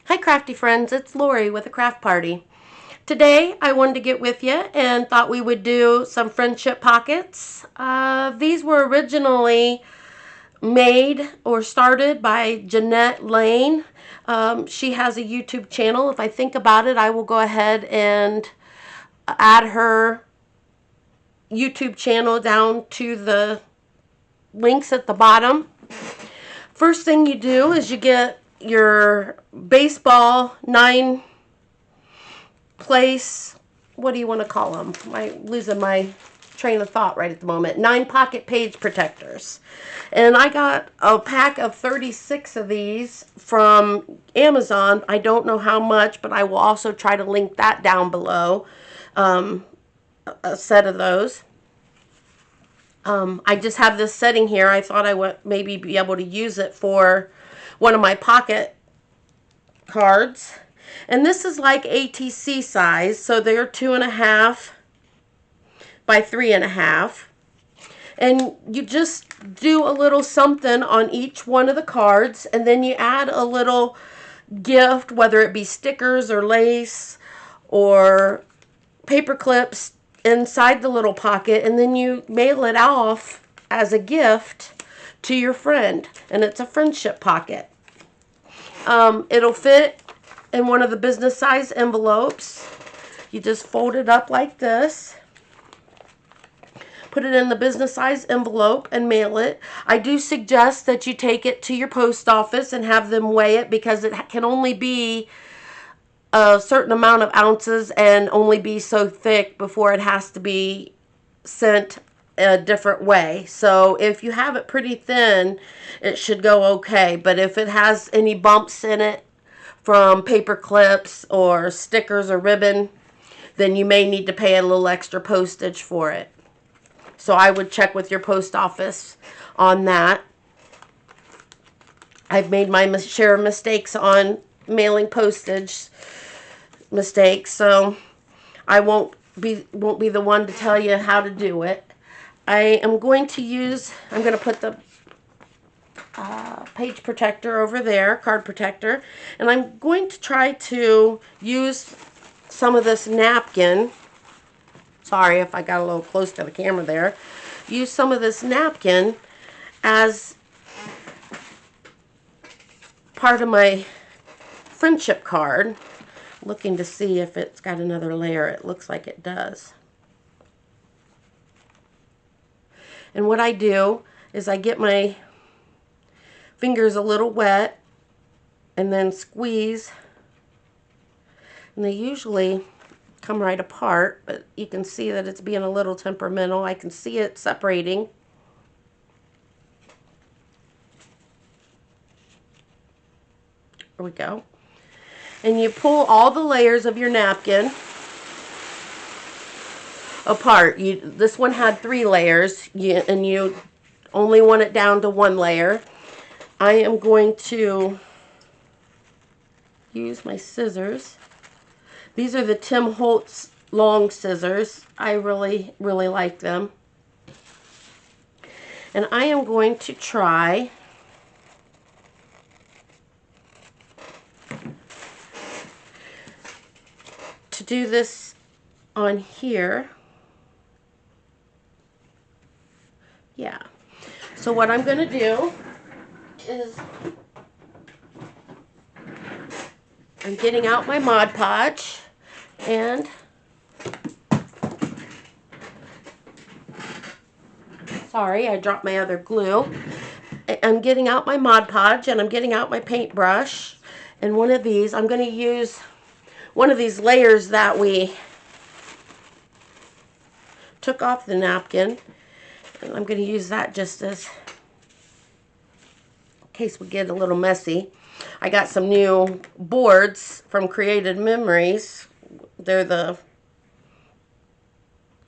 Hi crafty friends, it's Lori with a craft party. Today I wanted to get with you and thought we would do some friendship pockets. These were originally made or started by Jenette Lane. She has a YouTube channel. If I think about it, I will go ahead and add her YouTube channel down to the links at the bottom. First thing you do is you get your baseball 9-place, what do you want to call them? I'm losing my train of thought right at the moment. 9-pocket page protectors. And I got a pack of 36 of these from Amazon. I don't know how much, but I will also try to link that down below. A set of those. I just have this setting here. I thought I would maybe be able to use it for one of my pocket cards. And this is like ATC size, so they're 2.5 by 3.5. And you just do a little something on each one of the cards, and then you add a little gift, whether it be stickers or lace or paper clips inside the little pocket, and then you mail it off as a gift to your friend, and it's a friendship pocket. It'll fit in one of the business size envelopes. You just fold it up like this, put it in the business size envelope and mail it. I do suggest that you take it to your post office and have them weigh it, because it can only be a certain amount of ounces and only be so thick before it has to be sent a different way. So if you have it pretty thin, it should go okay. But if it has any bumps in it from paper clips or stickers or ribbon, then you may need to pay a little extra postage for it. So I would check with your post office on that. I've made my share of mistakes on mailing postage mistakes, so I won't be the one to tell you how to do it. I'm going to put the page protector over there, card protector, and I'm going to try to use some of this napkin. Sorry if I got a little close to the camera there. Use some of this napkin as part of my friendship card. Looking to see if it's got another layer. It looks like it does. And what I do is I get my fingers a little wet and then squeeze, and they usually come right apart, but you can see that it's being a little temperamental. I can see it separating. There we go. And you pull all the layers of your napkin apart. This one had 3 layers, and you only want it down to 1 layer. I am going to use my scissors. These are the Tim Holtz long scissors. I really, really like them. And I am going to try to do this on here. Yeah. So what I'm going to do is I'm getting out my Mod Podge, and sorry, I dropped my other glue. I'm getting out my Mod Podge, and I'm getting out my paintbrush, and one of these, I'm going to use one of these layers that we took off the napkin, and I'm going to use that just as in case we get a little messy. I got some new boards from Created Memories. They're the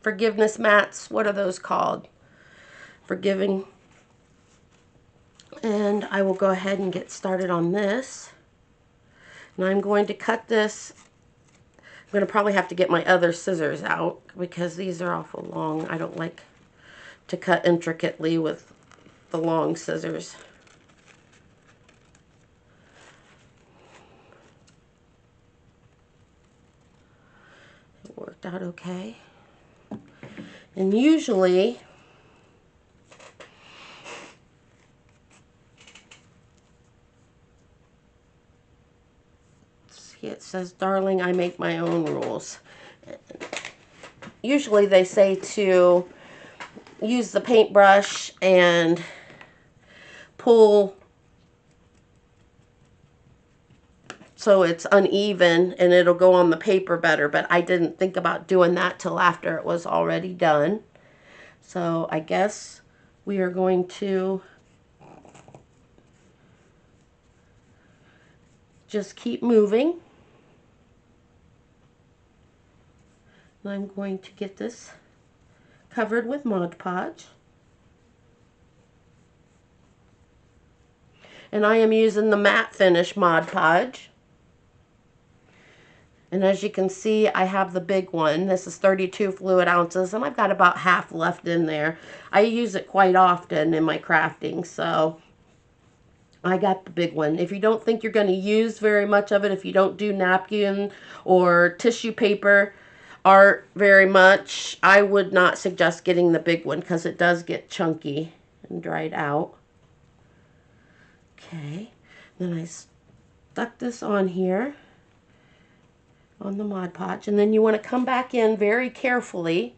forgiveness mats. What are those called? Forgiving. And I will go ahead and get started on this. And I'm going to cut this. I'm going to probably have to get my other scissors out because these are awful long. I don't like to cut intricately with the long scissors. out okay. And usually, see, it says, darling, I make my own rules. Usually they say to use the paintbrush and pull so it's uneven and it'll go on the paper better, but I didn't think about doing that till after it was already done. So I guess we are going to just keep moving. And I'm going to get this covered with Mod Podge. And I am using the matte finish Mod Podge. And as you can see, I have the big one. This is 32 fluid ounces, and I've got about half left in there. I use it quite often in my crafting, so I got the big one. If you don't think you're going to use very much of it, if you don't do napkin or tissue paper art very much, I would not suggest getting the big one because it does get chunky and dried out. Okay, then I stuck this on here on the Mod Podge, and then you want to come back in very carefully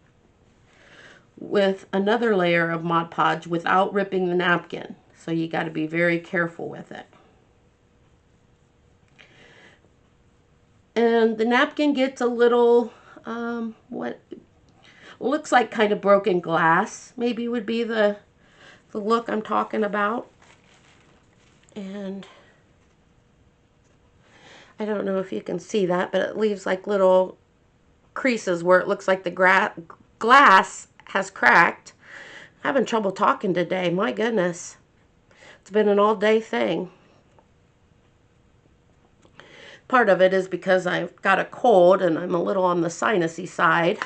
with another layer of Mod Podge without ripping the napkin. So you got to be very careful with it. And the napkin gets a little, what looks like kind of broken glass, maybe would be the look I'm talking about. And I don't know if you can see that, but it leaves like little creases where it looks like the glass has cracked. I'm having trouble talking today, my goodness. It's been an all-day thing. Part of it is because I've got a cold and I'm a little on the sinusy side.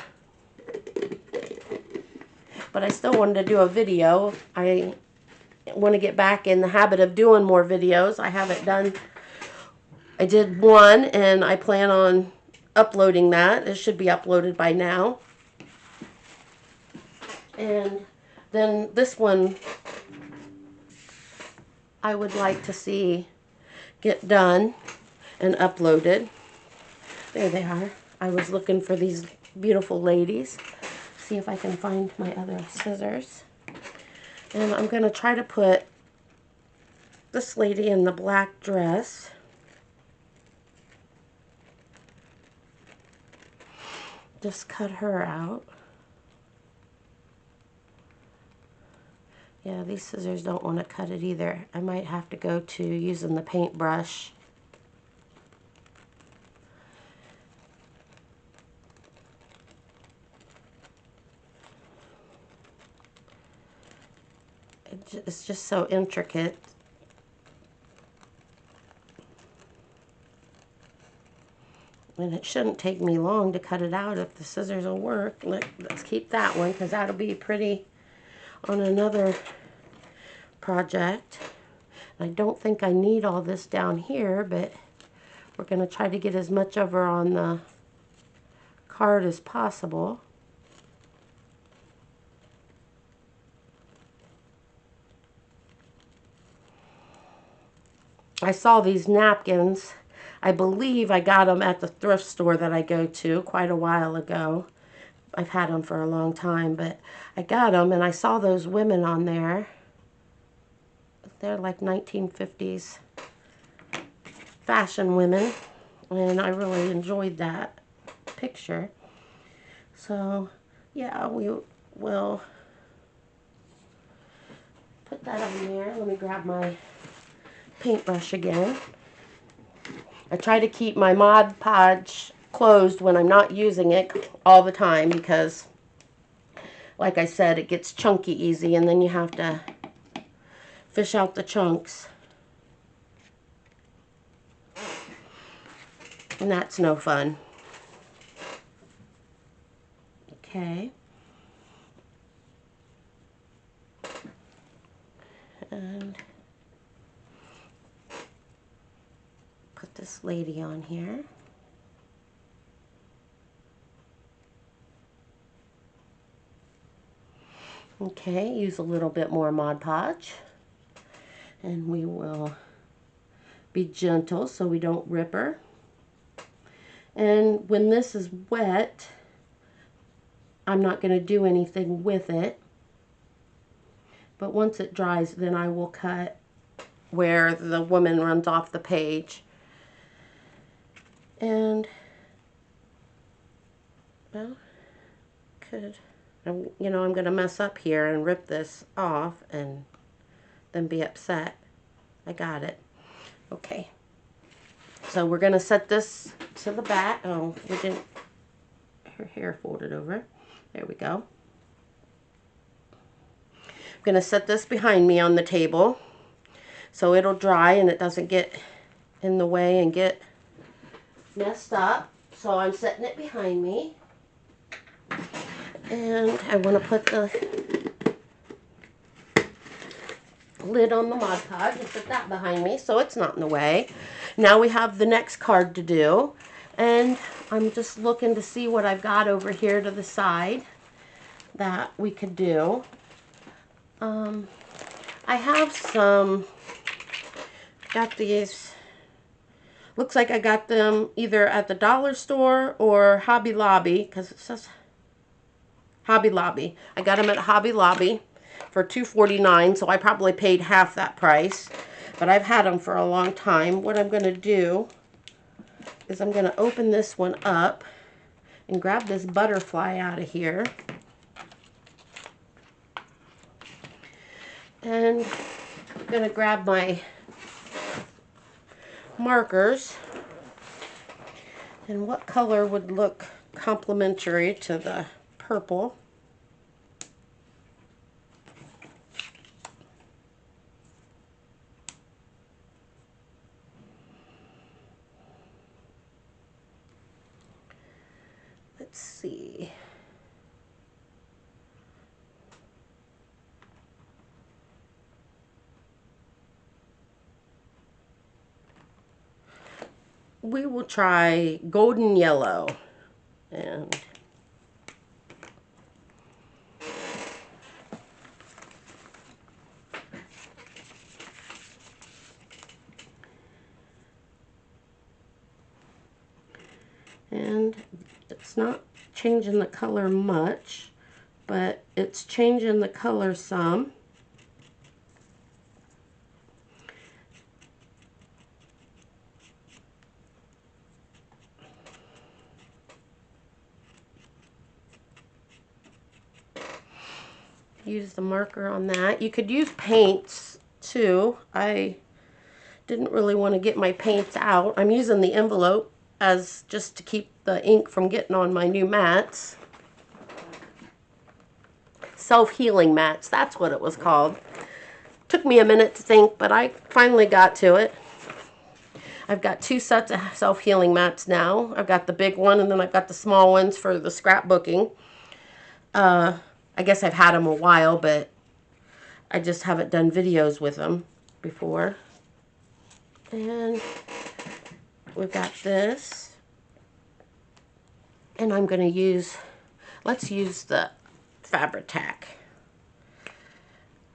But I still wanted to do a video. I want to get back in the habit of doing more videos. I haven't done, I did one and I plan on uploading that. It should be uploaded by now. And then this one I would like to see get done and uploaded. There they are. I was looking for these beautiful ladies. See if I can find my other scissors. And I'm going to try to put this lady in the black dress. Just cut her out. Yeah, these scissors don't want to cut it either. I might have to go to using the paintbrush. It's just so intricate. And it shouldn't take me long to cut it out if the scissors will work. Let's keep that one because that'll be pretty on another project. I don't think I need all this down here, but we're going to try to get as much of her on the card as possible. I saw these napkins. I believe I got them at the thrift store that I go to quite a while ago. I've had them for a long time, but I got them and I saw those women on there. They're like 1950s fashion women, and I really enjoyed that picture. So, yeah, we will put that on there. Let me grab my paintbrush again. I try to keep my Mod Podge closed when I'm not using it all the time because, like I said, it gets chunky easy and then you have to fish out the chunks. And that's no fun. Okay. And put this lady on here. Okay, use a little bit more Mod Podge. And we will be gentle so we don't rip her. And when this is wet, I'm not going to do anything with it. But once it dries, then I will cut where the woman runs off the page. And, well, I'm going to mess up here and rip this off and then be upset. I got it. Okay. So we're going to set this to the back. Oh, we didn't. Her hair folded over. There we go. I'm going to set this behind me on the table so it'll dry and it doesn't get in the way and get messed up. So I'm setting it behind me. And I want to put the lid on the Mod Podge and put that behind me so it's not in the way. Now we have the next card to do. And I'm just looking to see what I've got over here to the side that we could do. I have some, got these, looks like I got them either at the dollar store or Hobby Lobby, because it says Hobby Lobby. I got them at Hobby Lobby for $2.49, so I probably paid half that price. But I've had them for a long time. What I'm going to do is I'm going to open this one up and grab this butterfly out of here. And I'm going to grab my markers. And what color would look complementary to the purple? Let's see. We will try golden yellow. And it's not changing the color much, but it's changing the color some. Use the marker on that. You could use paints too. I didn't really want to get my paints out. I'm using the envelope as just to keep the ink from getting on my new mats. Self-healing mats, that's what it was called. Took me a minute to think, but I finally got to it. I've got 2 sets of self-healing mats now. I've got the big one and then I've got the small ones for the scrapbooking. I guess I've had them a while, but I just haven't done videos with them before. And we've got this. And I'm going to use, let's use the Fabri-Tac.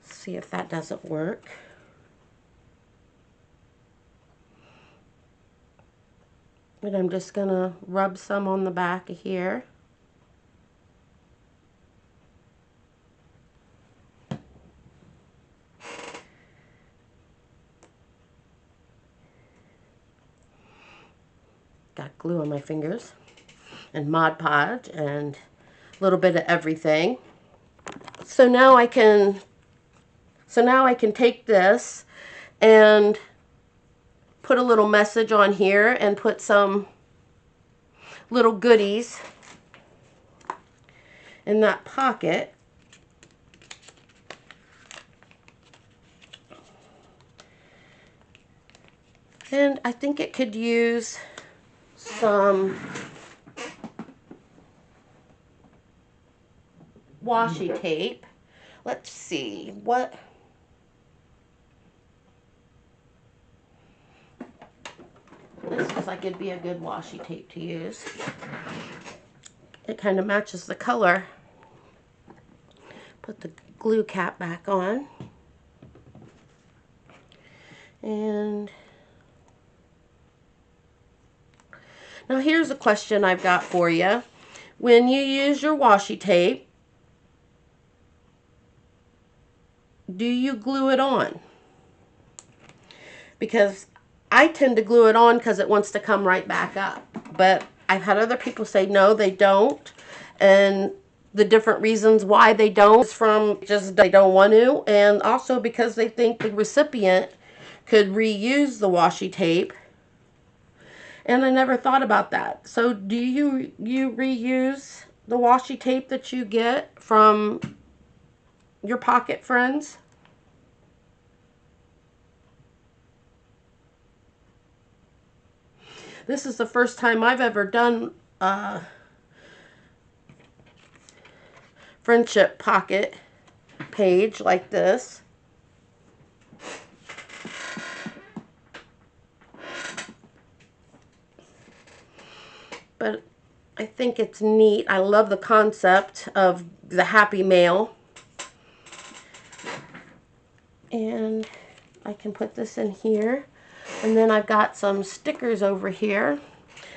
See if that doesn't work. And I'm just going to rub some on the back of here. Got glue on my fingers and Mod Podge and a little bit of everything. So now I can take this and put a little message on here and put some little goodies in that pocket. And I think it could use some washi tape. Let's see what. This looks like it'd be a good washi tape to use. It kind of matches the color. Put the glue cap back on. And now here's a question I've got for you. When you use your washi tape, do you glue it on? Because I tend to glue it on because it wants to come right back up. But I've had other people say no, they don't. And the different reasons why they don't is from just they don't want to, and also because they think the recipient could reuse the washi tape. And I never thought about that. So do you reuse the washi tape that you get from your pocket friends? This is the first time I've ever done a friendship pocket page like this. But I think it's neat. I love the concept of the happy mail. And I can put this in here. And then I've got some stickers over here.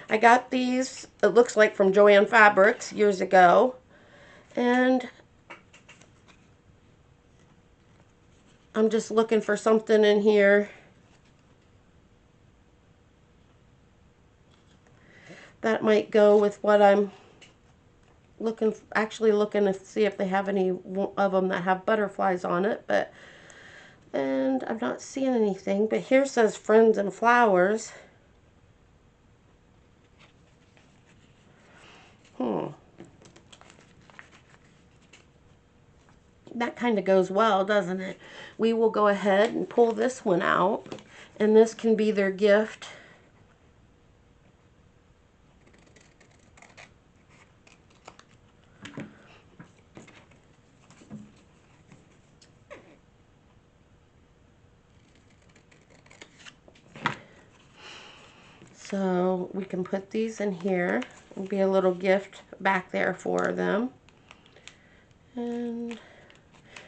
I got these, it looks like from Joann Fabrics years ago. And I'm just looking for something in here that might go with what I'm looking, actually looking to see if they have any of them that have butterflies on it, and I'm not seeing anything. But here says Friends and Flowers. That kind of goes well, doesn't it? We will go ahead and pull this one out, and this can be their gift. So we can put these in here and be a little gift back there for them. And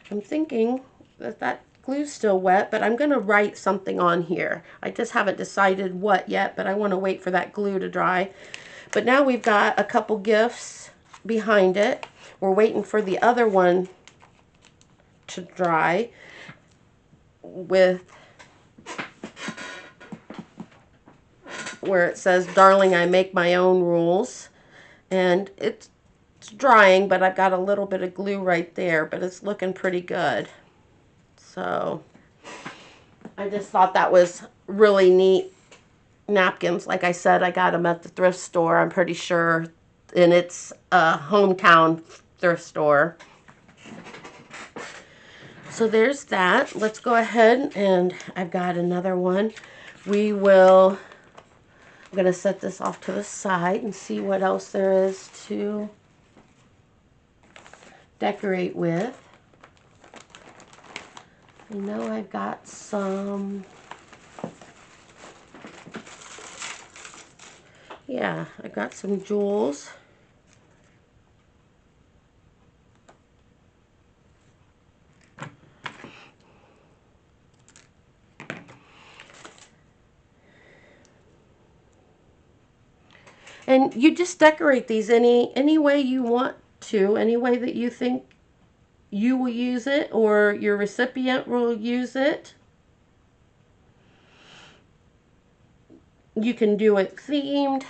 I'm thinking that that glue's still wet, but I'm going to write something on here. I just haven't decided what yet, but I want to wait for that glue to dry. But now we've got a couple gifts behind it. We're waiting for the other one to dry with where it says, "Darling, I make my own rules." And it's drying, but I've got a little bit of glue right there, but it's looking pretty good. So I just thought that was really neat. Napkins, like I said, I got them at the thrift store, I'm pretty sure, and it's a hometown thrift store. So there's that. Let's go ahead, and I've got another one. I'm going to set this off to the side and see what else there is to decorate with. I know I've got some, yeah, I've got some jewels. And you just decorate these any way you want to, any way that you think you will use it or your recipient will use it. You can do it themed,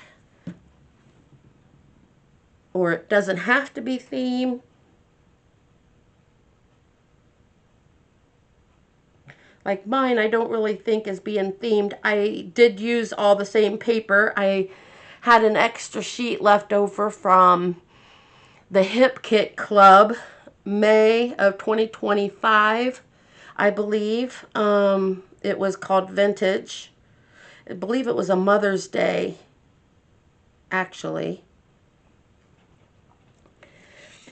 or it doesn't have to be themed. Like mine, I don't really think is being themed. I did use all the same paper. I had an extra sheet left over from the Hip Kit Club, May of 2025, I believe. It was called Vintage. I believe it was a Mother's Day, actually.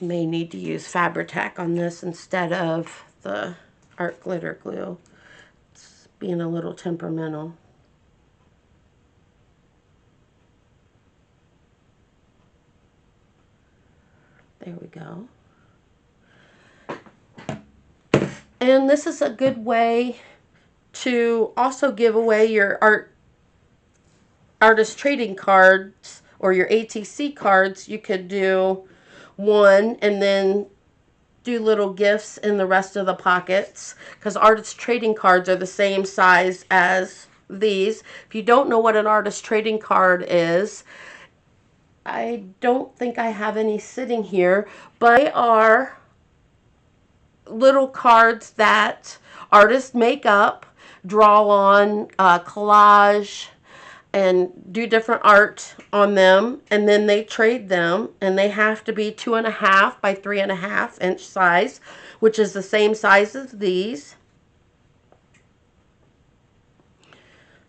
I may need to use Fabri-Tac on this instead of the art glitter glue. It's being a little temperamental. There we go. And this is a good way to also give away your artist trading cards or your ATC cards. You could do one and then do little gifts in the rest of the pockets, because artist trading cards are the same size as these. If you don't know what an artist trading card is, I don't think I have any sitting here, but they are little cards that artists make up, draw on, collage, and do different art on them, and then they trade them, and they have to be 2.5 by 3.5 inch size, which is the same size as these.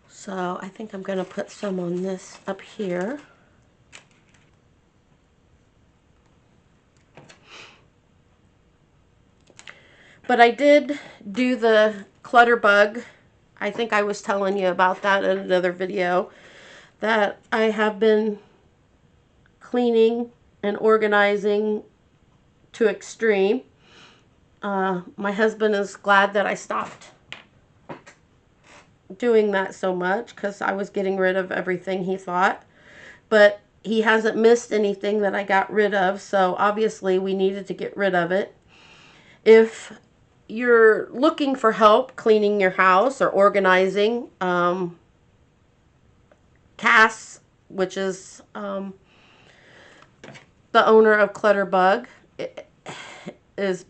So I think I'm going to put some on this up here. But I did do the clutter bug. I think I was telling you about that in another video, that I have been cleaning and organizing to extreme. My husband is glad that I stopped doing that so much, because I was getting rid of everything, he thought. But he hasn't missed anything that I got rid of, so obviously we needed to get rid of it. If you're looking for help cleaning your house or organizing, Cass, which is the owner of Clutterbug, is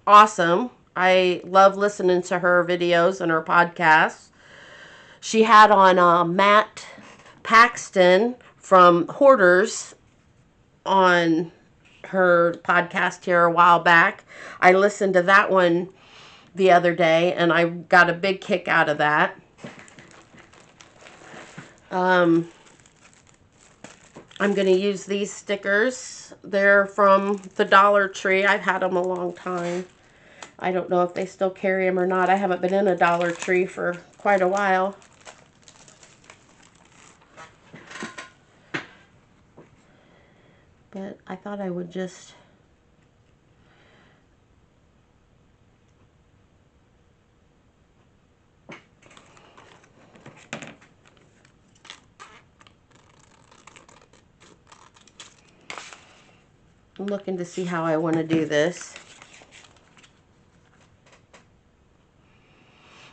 awesome. I love listening to her videos and her podcasts. She had on Matt Paxton from Hoarders on her podcast here a while back. I listened to that one the other day, and I got a big kick out of that. I'm going to use these stickers. They're from the Dollar Tree. I've had them a long time. I don't know if they still carry them or not. I haven't been in a Dollar Tree for quite a while. But I thought I would just I'm looking to see how I want to do this.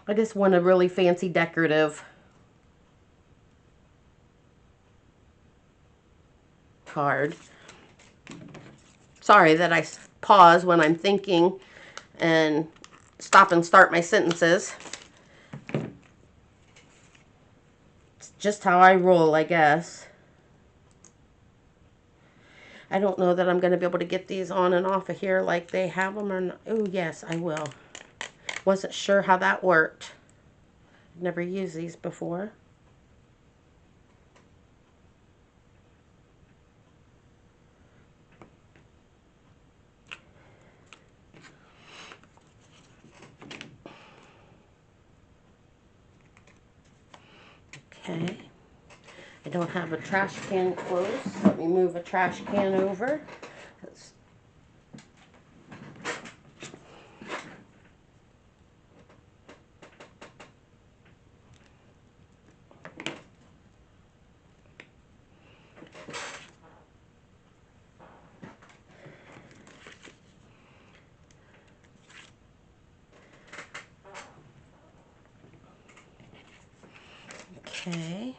I just want a really fancy decorative card. Sorry that I pause when I'm thinking and stop and start my sentences. It's just how I roll, I guess. I don't know that I'm going to be able to get these on and off of here like they have them or not. Oh, yes, I will. Wasn't sure how that worked. Never used these before. Okay. I don't have a trash can close. Let me move a trash can over. Okay.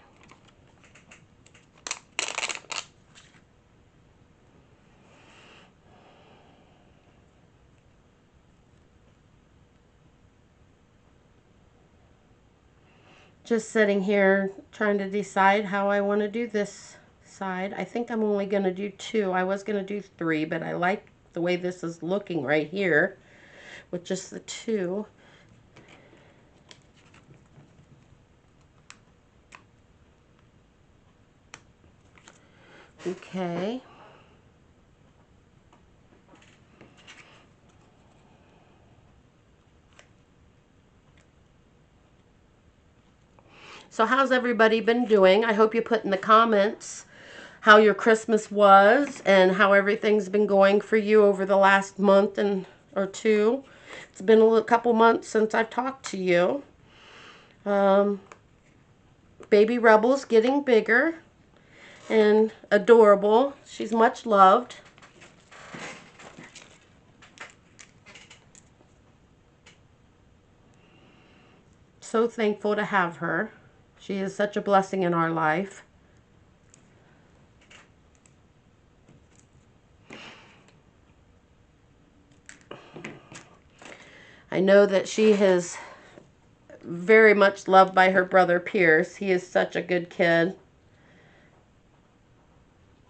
Just sitting here trying to decide how I want to do this side. I think I'm only going to do 2. I was going to do 3, but I like the way this is looking right here with just the 2. Okay. So how's everybody been doing? I hope you put in the comments how your Christmas was and how everything's been going for you over the last month or 2. It's been a couple months since I've talked to you. Baby Rebel's getting bigger and adorable. She's much loved. So thankful to have her. She is such a blessing in our life. I know that she is very much loved by her brother Pierce. He is such a good kid.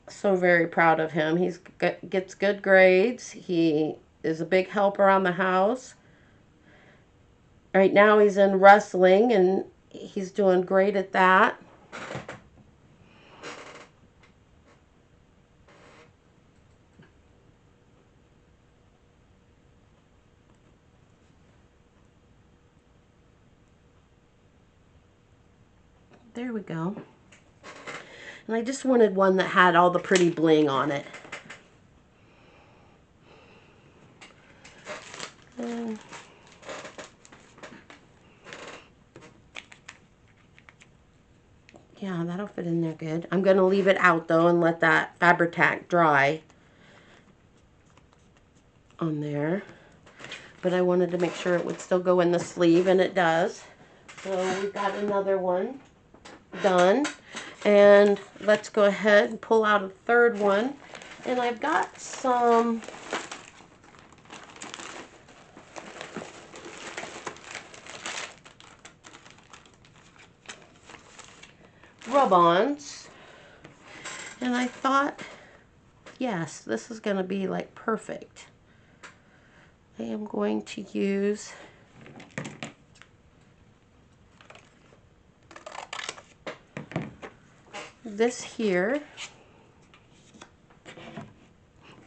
So very proud of him. He gets good grades. He is a big help around the house. Right now he's in wrestling and he's doing great at that. There we go. And I just wanted one that had all the pretty bling on it. And yeah, that'll fit in there good. I'm going to leave it out though and let that Fabri-Tac dry on there. But I wanted to make sure it would still go in the sleeve, and it does. So we've got another one done. And let's go ahead and pull out a third one. And I've got some rub-ons. And I thought, yes, this is going to be like perfect. I am going to use this here.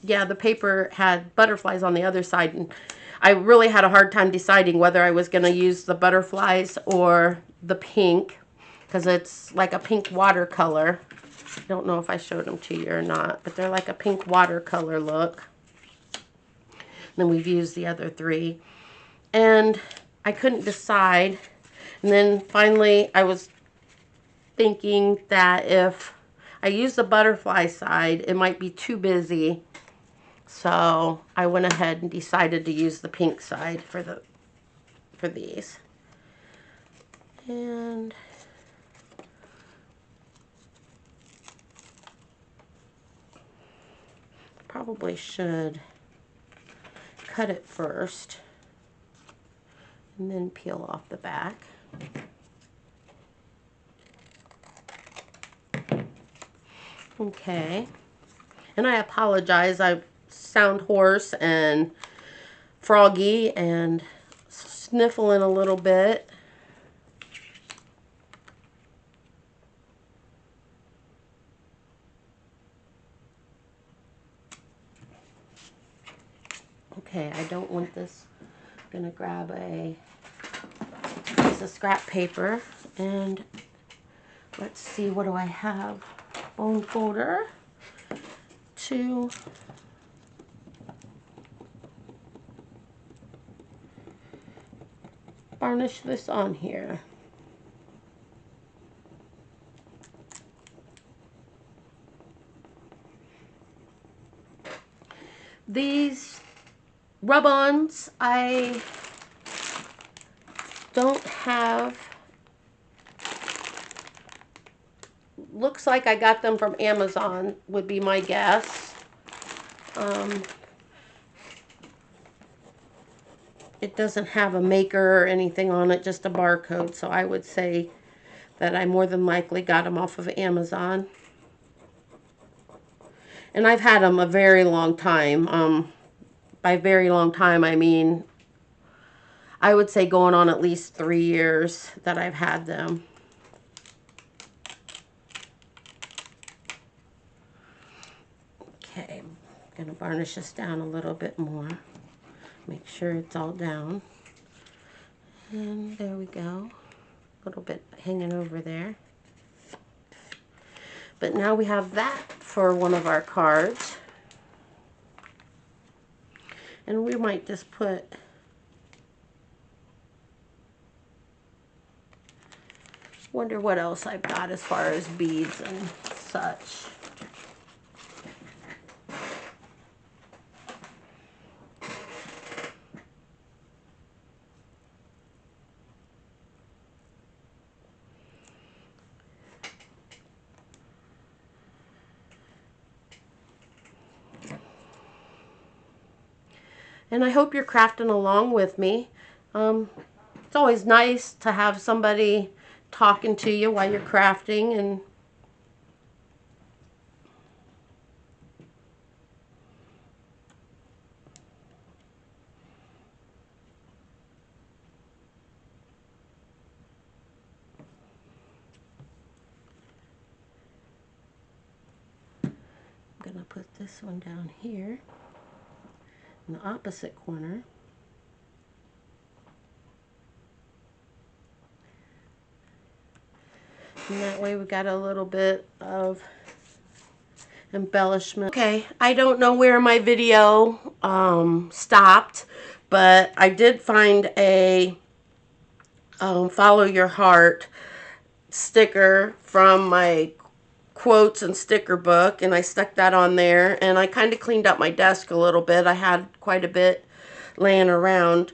Yeah, the paper had butterflies on the other side, and I really had a hard time deciding whether I was going to use the butterflies or the pink, because it's like a pink watercolor. I don't know if I showed them to you or not, but they're like a pink watercolor look. Then we've used the other three, and I couldn't decide. And then finally I was thinking that if I use the butterfly side, it might be too busy. So I went ahead and decided to use the pink side for these. And probably should cut it first and then peel off the back. Okay. And I apologize, I sound hoarse and froggy and sniffling a little bit. Okay, I don't want this. I'm gonna grab a piece of scrap paper and let's see, what do I have? Bone folder to varnish this on here. These rub-ons I don't have. Looks like I got them from Amazon, would be my guess. It doesn't have a maker or anything on it, just a barcode, so I would say that I more than likely got them off of Amazon. And I've had them a very long time. By very long time, I mean, I would say going on at least 3 years that I've had them. Okay, I'm going to varnish this down a little bit more. Make sure it's all down. And there we go. A little bit hanging over there. But now we have that for one of our cards. And we might just put Wonder what else I've got as far as beads and such. And I hope you're crafting along with me. It's always nice to have somebody talking to you while you're crafting. And I'm going to put this one down here in the opposite corner. And that way we got a little bit of embellishment. Okay, I don't know where my video stopped, but I did find a Follow Your Heart sticker from my quotes and sticker book, and I stuck that on there, and I kind of cleaned up my desk a little bit. I had quite a bit laying around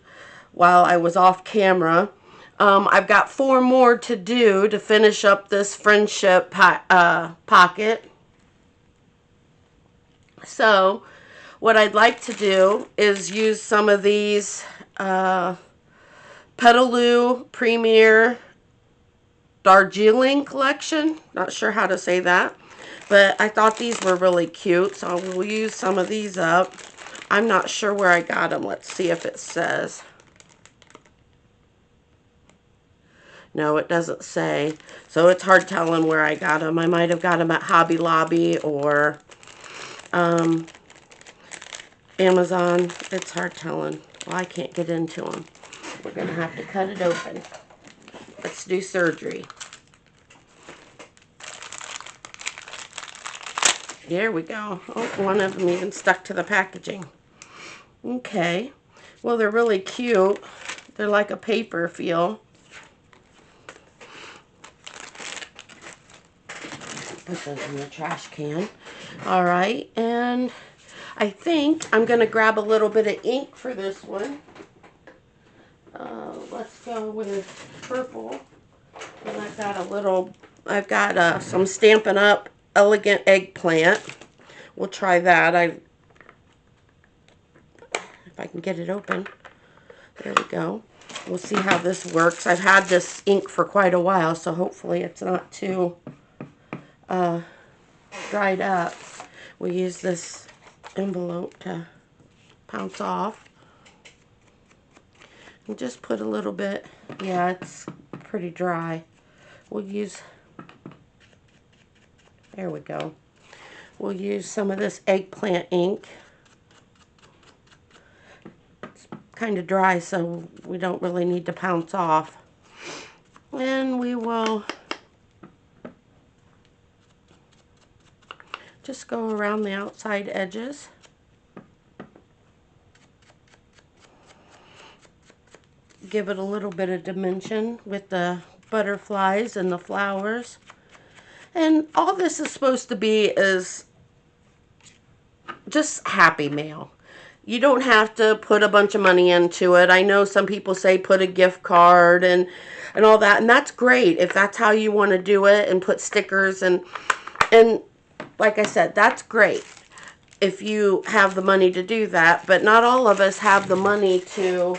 while I was off camera. I've got 4 more to do to finish up this friendship pocket. So what I'd like to do is use some of these Petaloo Premier Darjeeling collection. Not sure how to say that, but I thought these were really cute, so we'll use some of these up. I'm not sure where I got them. Let's see if it says. No, it doesn't say. So it's hard telling where I got them. I might have got them at Hobby Lobby or Amazon. It's hard telling. Well, I can't get into them. We're going to have to cut it open. Let's do surgery. There we go. Oh, one of them even stuck to the packaging. Okay. Well, they're really cute. They're like a paper feel. Put those in the trash can. All right, and I think I'm going to grab a little bit of ink for this one. Let's go with purple. And I've got some Stampin' Up! Elegant Eggplant. We'll try that. If I can get it open. There we go. We'll see how this works. I've had this ink for quite a while, so hopefully it's not too dried up. We'll use this envelope to pounce off. And just put a little bit. Yeah, it's pretty dry. We'll use, there we go. We'll use some of this eggplant ink. It's kind of dry, so we don't really need to pounce off. And we will just go around the outside edges. Give it a little bit of dimension with the butterflies and the flowers. And all this is supposed to be is just happy mail. You don't have to put a bunch of money into it. I know some people say put a gift card and all that, and that's great if that's how you want to do it, and put stickers and like I said, that's great if you have the money to do that, but not all of us have the money to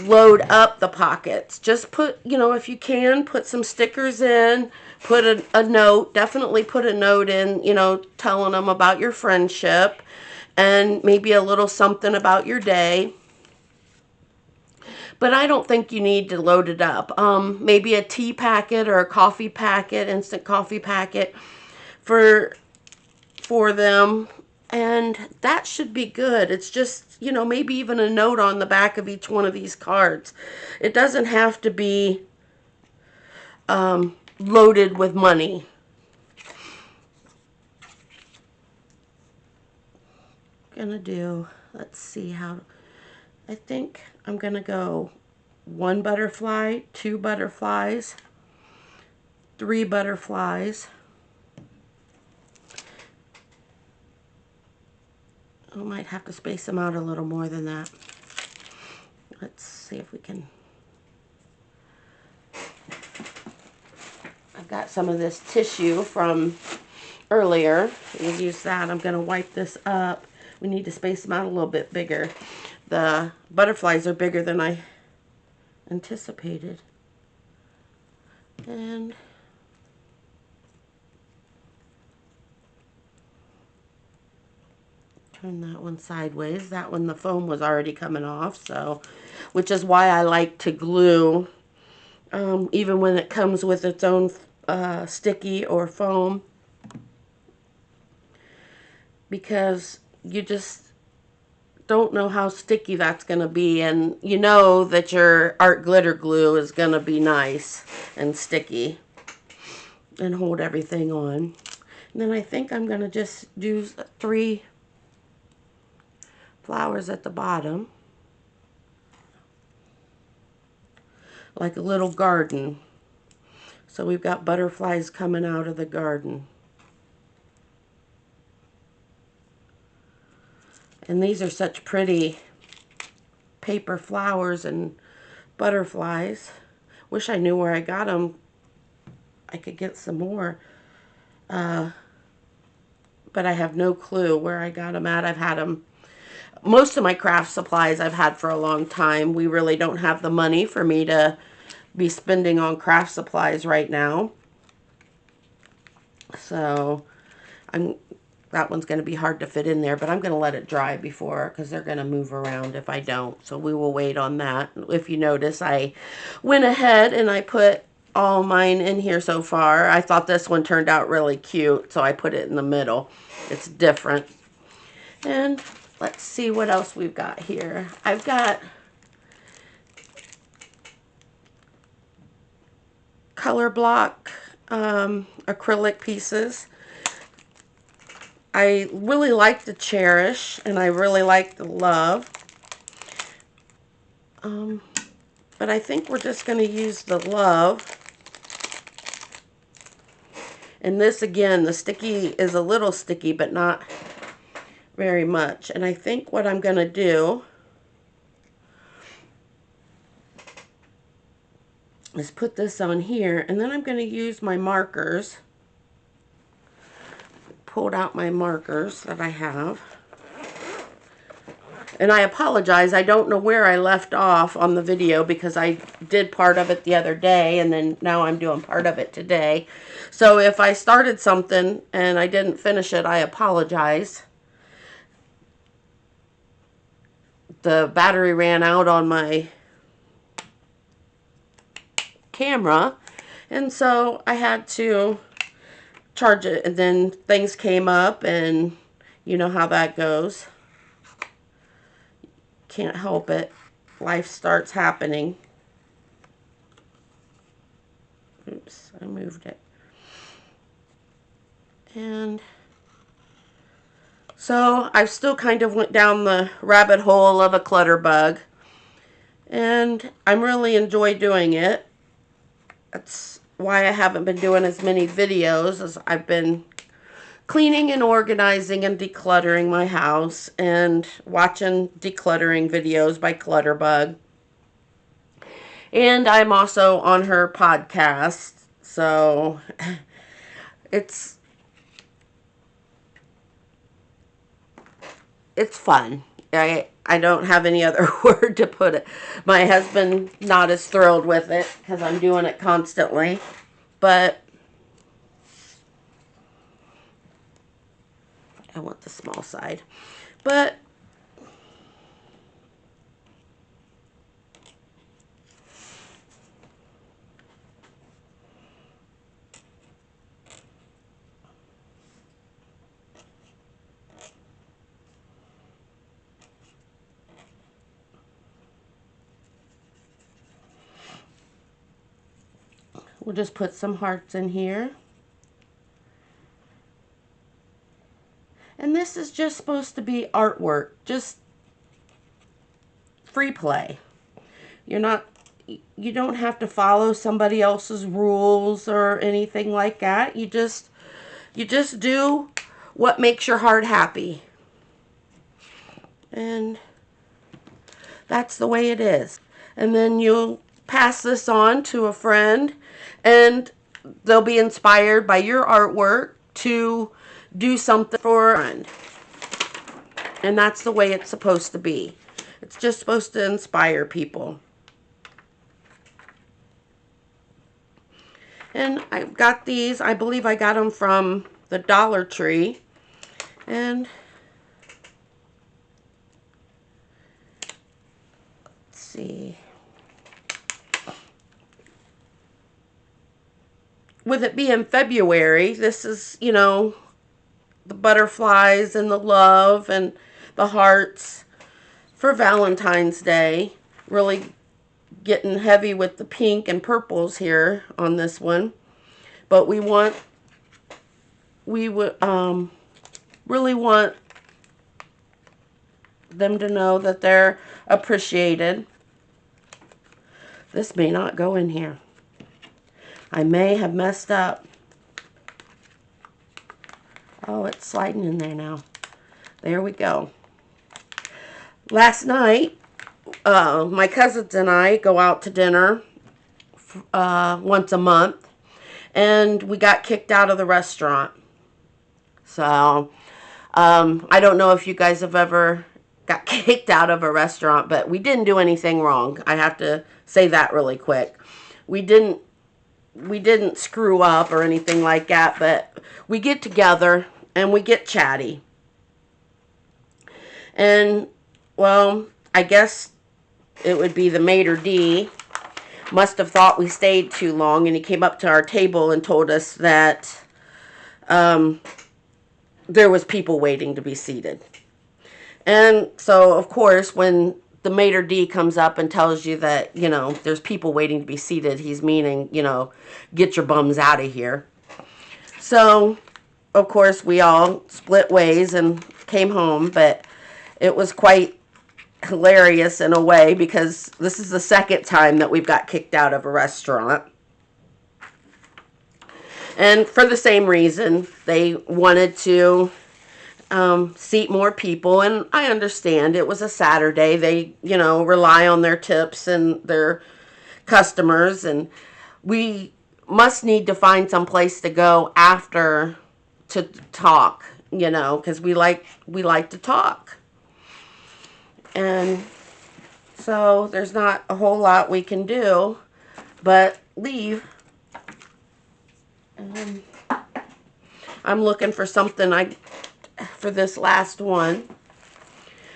load up the pockets. Just put, if you can, put some stickers in, put a note, definitely put a note in, telling them about your friendship, and maybe a little something about your day. But I don't think you need to load it up. Maybe a tea packet or a coffee packet, instant coffee packet for them, and that should be good. It's just, maybe even a note on the back of each one of these cards. It doesn't have to be loaded with money. Let's see how, I think I'm gonna go 1 butterfly, 2 butterflies, 3 butterflies. I might have to space them out a little more than that. Let's see if we can. I've got some of this tissue from earlier. We'll use that. I'm going to wipe this up. We need to space them out a little bit bigger. The butterflies are bigger than I anticipated. And turn that one sideways. That one, the foam was already coming off, so, which is why I like to glue, even when it comes with its own sticky or foam, because you just don't know how sticky that's going to be, and you know that your art glitter glue is going to be nice and sticky and hold everything on. And then I think I'm going to just do 3 flowers at the bottom, like a little garden. So we've got butterflies coming out of the garden. And these are such pretty paper flowers and butterflies. Wish I knew where I got them. I could get some more. But I have no clue where I got them at. I've had them. Most of my craft supplies I've had for a long time. We really don't have the money for me to be spending on craft supplies right now. So that one's going to be hard to fit in there, but I'm going to let it dry before, because they're going to move around if I don't. So we will wait on that. If you notice, I went ahead and I put all mine in here so far. I thought this one turned out really cute, so I put it in the middle. It's different. And let's see what else we've got here. I've got color block acrylic pieces. I really like the Cherish, and I really like the Love. But I think we're just going to use the Love. And this, again, the sticky is a little sticky, but not very much. And I think what I'm going to do is put this on here, and then I'm going to use my markers. Pulled out my markers that I have. And I apologize, I don't know where I left off on the video, because I did part of it the other day, and then now I'm doing part of it today. So if I started something and I didn't finish it, I apologize. The battery ran out on my camera, and so I had to charge it, and then things came up, and you know how that goes. Can't help it. Life starts happening. Oops, I moved it. And so I've still kind of went down the rabbit hole of a clutter bug, and I'm really enjoy doing it. That's why I haven't been doing as many videos, as I've been cleaning and organizing and decluttering my house, and watching decluttering videos by Clutterbug. And I'm also on her podcast, so it's fun. I don't have any other word to put it. My husband not as thrilled with it, because I'm doing it constantly, but I want the small side. But we'll just put some hearts in here. And this is just supposed to be artwork, just free play. You're not you don't have to follow somebody else's rules or anything like that. You just do what makes your heart happy. And that's the way it is. And then you'll pass this on to a friend, and they'll be inspired by your artwork to do something for a friend. And that's the way it's supposed to be. It's just supposed to inspire people. And I got these, I believe I got them from the Dollar Tree. And let's see. With it being February, this is, you know, the butterflies and the love and the hearts for Valentine's Day. Really getting heavy with the pink and purples here on this one. But we would really want them to know that they're appreciated. This may not go in here. I may have messed up. Oh, it's sliding in there now. There we go. Last night, my cousins and I go out to dinner once a month, and we got kicked out of the restaurant. So, I don't know if you guys have ever got kicked out of a restaurant, but we didn't do anything wrong. I have to say that really quick. We didn't screw up or anything like that, but we get together and we get chatty. And, well, I guess it would be the maitre d' must have thought we stayed too long, and he came up to our table and told us that there was people waiting to be seated. And so, of course, when the maitre d' comes up and tells you that, you know, there's people waiting to be seated, he's meaning, you know, get your bums out of here. So, of course, we all split ways and came home, but it was quite hilarious in a way, because this is the second time that we've got kicked out of a restaurant. And for the same reason, they wanted to seat more people, and I understand it was a Saturday. They, you know, rely on their tips and their customers, and we must need to find some place to go after to talk, you know, because we like to talk. And so there's not a whole lot we can do but leave. I'm looking for something for this last one,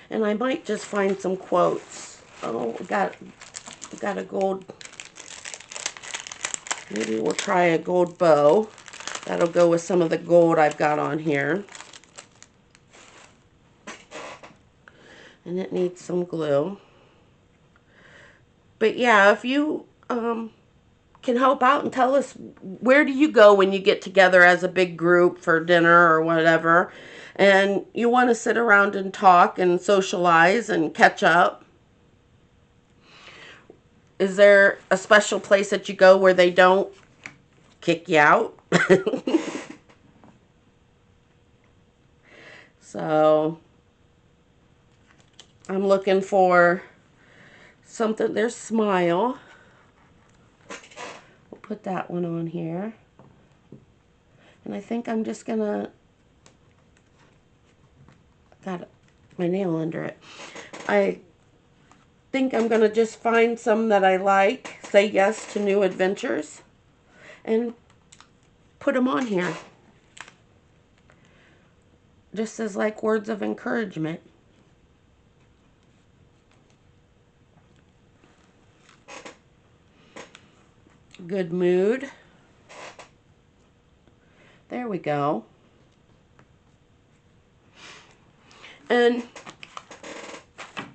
and I might just find some quotes. Oh, we got a gold. Maybe we'll try a gold bow. That'll go with some of the gold I've got on here. And it needs some glue. But yeah, if you can help out and tell us, where do you go when you get together as a big group for dinner or whatever, and you want to sit around and talk and socialize and catch up? Is there a special place that you go where they don't kick you out? So I'm looking for something. There's Smile. We'll put that one on here. And I think I'm just gonna, got my nail under it. I think I'm gonna just find some that I like, say yes to new adventures, and put them on here. Just as like words of encouragement. Good mood. There we go. And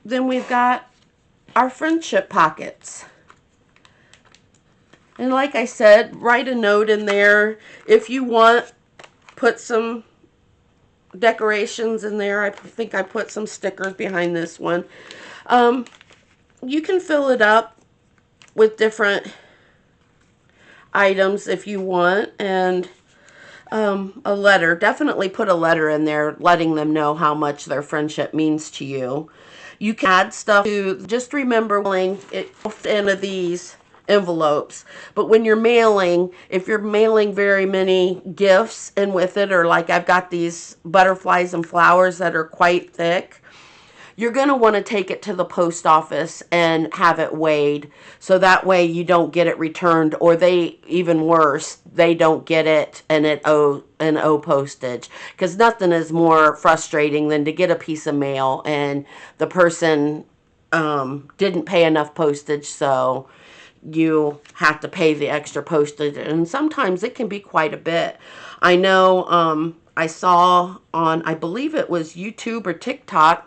then we've got our friendship pockets. And like I said, write a note in there. If you want, put some decorations in there. I think I put some stickers behind this one. You can fill it up with different items if you want. And a letter. Definitely put a letter in there letting them know how much their friendship means to you. You can add stuff to, just remember mailing it into these envelopes. But when you're mailing, if you're mailing very many gifts in with it, or like I've got these butterflies and flowers that are quite thick, you're going to want to take it to the post office and have it weighed, so that way you don't get it returned, or they, even worse, they don't get it and owe postage. Because nothing is more frustrating than to get a piece of mail and the person didn't pay enough postage, so you have to pay the extra postage, and sometimes it can be quite a bit. I know I saw on, I believe it was YouTube or TikTok,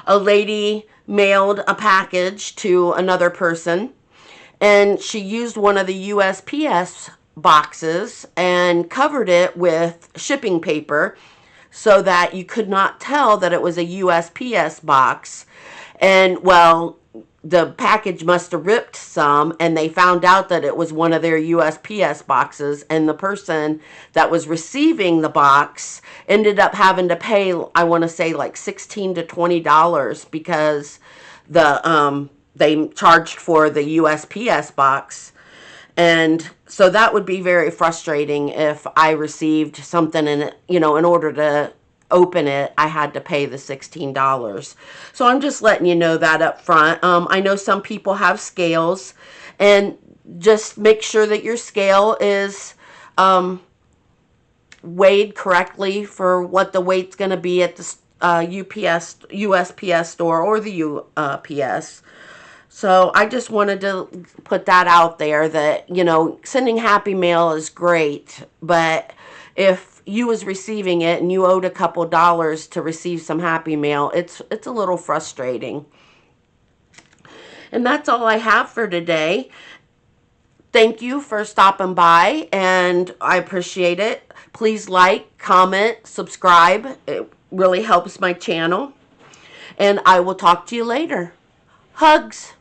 a lady mailed a package to another person, and she used one of the USPS boxes and covered it with shipping paper so that you could not tell that it was a USPS box. And well, the package must have ripped some, and they found out that it was one of their USPS boxes, and the person that was receiving the box ended up having to pay, I want to say, like $16 to $20 because they charged for the USPS box. And so that would be very frustrating if I received something and, in order to open it, I had to pay the $16. So I'm just letting you know that up front. I know some people have scales, and just make sure that your scale is weighed correctly for what the weight's going to be at the USPS store or the UPS. So I just wanted to put that out there that, sending happy mail is great, but if you was receiving it and you owed a couple dollars to receive some happy mail, it's a little frustrating. And that's all I have for today. Thank you for stopping by, and I appreciate it. Please like, comment, subscribe. It really helps my channel. And I will talk to you later. Hugs.